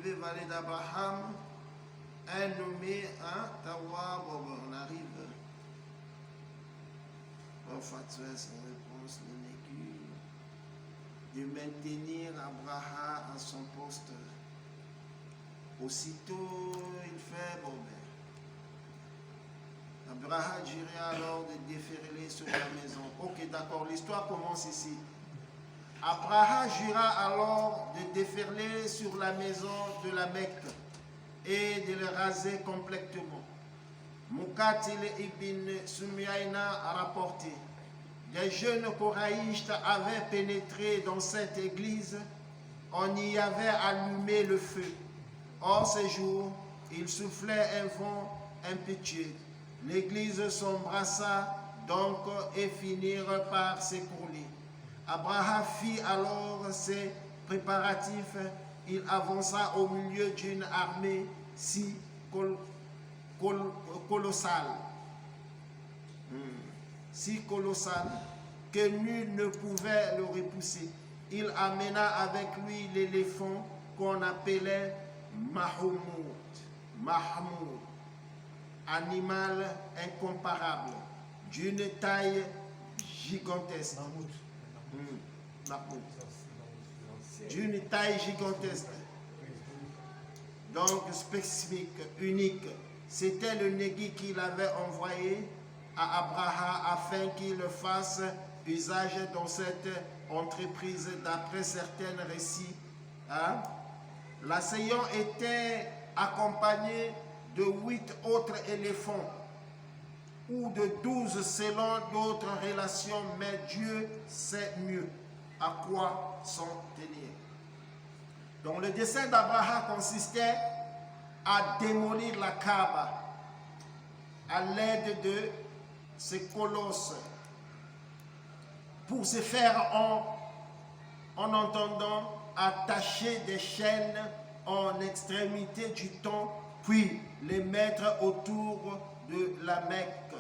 élevée vallée d'Abraham est nommée Tawab. On arrive. Fatwa, sans réponse, de maintenir Abraham à son poste. Aussitôt, il fait Abraham jura alors de déferler sur la maison. Ok, d'accord, l'histoire commence ici. Abraham jura alors de déferler sur la maison de la Mecque et de le raser complètement. Muqatil ibn Sumyaina a rapporté: des jeunes coraïstes avaient pénétré dans cette église, on y avait allumé le feu. Or, ce jour, il soufflait un vent impétueux. L'église s'embrassa donc et finirent par s'écrouler. Abraham fit alors ses préparatifs. Il avança au milieu d'une armée si colossale, que nul ne pouvait le repousser. Il amena avec lui l'éléphant qu'on appelait Mahmoud, animal incomparable, d'une taille gigantesque. D'une taille gigantesque, donc spécifique, unique. C'était le négui qu'il avait envoyé à Abraham afin qu'il fasse usage dans cette entreprise. D'après certains récits, l'assaillant était accompagné de 8 autres éléphants ou de 12 selon d'autres relations, mais Dieu sait mieux à quoi s'en tenir. Donc le dessein d'Abraham consistait à démolir la Kaaba à l'aide de ces colosses. Pour ce faire, en entendant attacher des chaînes en extrémité du tronc, puis les mettre autour de la Mecque,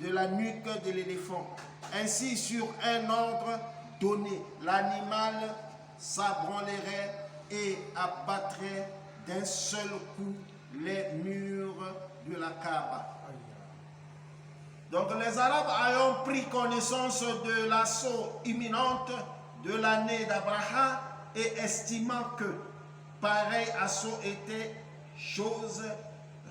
de la nuque de l'éléphant. Ainsi, sur un ordre donné, l'animal s'abranlerait et abattrait d'un seul coup les murs de la Kaaba. Donc les Arabes ayant pris connaissance de l'assaut imminente de l'année d'Abraham et estimant que pareil assaut était chose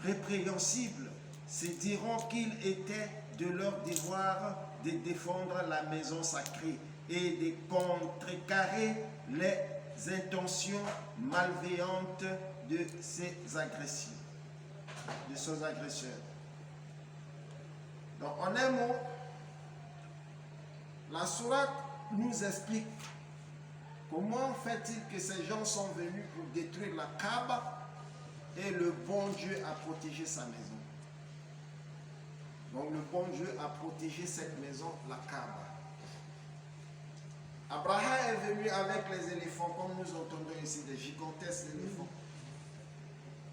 répréhensible, se diront qu'il était de leur devoir de défendre la maison sacrée et de contrecarrer les intentions malveillantes de ces agresseurs. Donc en un mot, la sourate nous explique comment fait-il que ces gens sont venus pour détruire la Kaaba et le bon Dieu a protégé sa maison. Donc le bon Dieu a protégé cette maison, la Kaaba. Abraham est venu avec les éléphants, comme nous entendons ici, des gigantesques éléphants.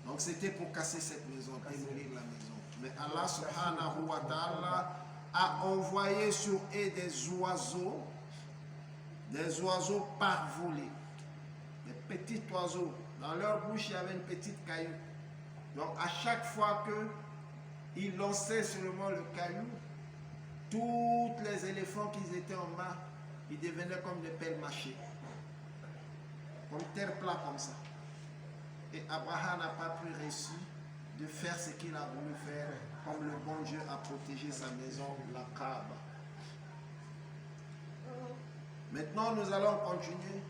Donc c'était pour casser cette maison, démolir la maison. Mais Allah subhanahu wa ta'ala a envoyé sur eux des oiseaux parvolés, des petits oiseaux. Dans leur bouche, il y avait une petite caillou. Donc à chaque fois qu'ils lançaient seulement le caillou, tous les éléphants qui étaient en bas, ils devenaient comme des pelles mâchées, comme terre plat comme ça. Et Abraham n'a pas pu réussir de faire ce qu'il a voulu faire, comme le bon Dieu a protégé sa maison, la Kaaba. Maintenant, nous allons continuer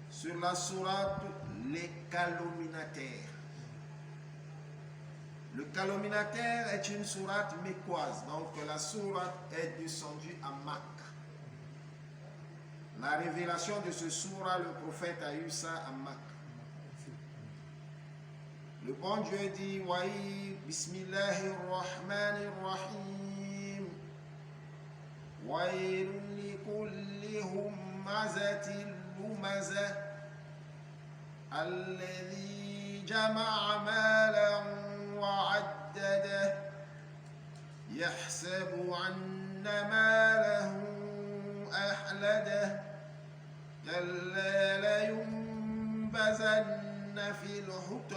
sur la sourate Les calomniataires. Le calomniateur est une sourate mécoise, donc la sourate est descendue à Makka. La révélation de ce sourate, le prophète a eu ça à Makka. Le bon Dieu dit: Waï, bismillahir rahmanir rahim. Waïl li kulli hummazatin lumaza. Alladhi jama'a malan wa addada. Yahsabu anna malahu ahlada. Kalla la yunbazanna في الحطام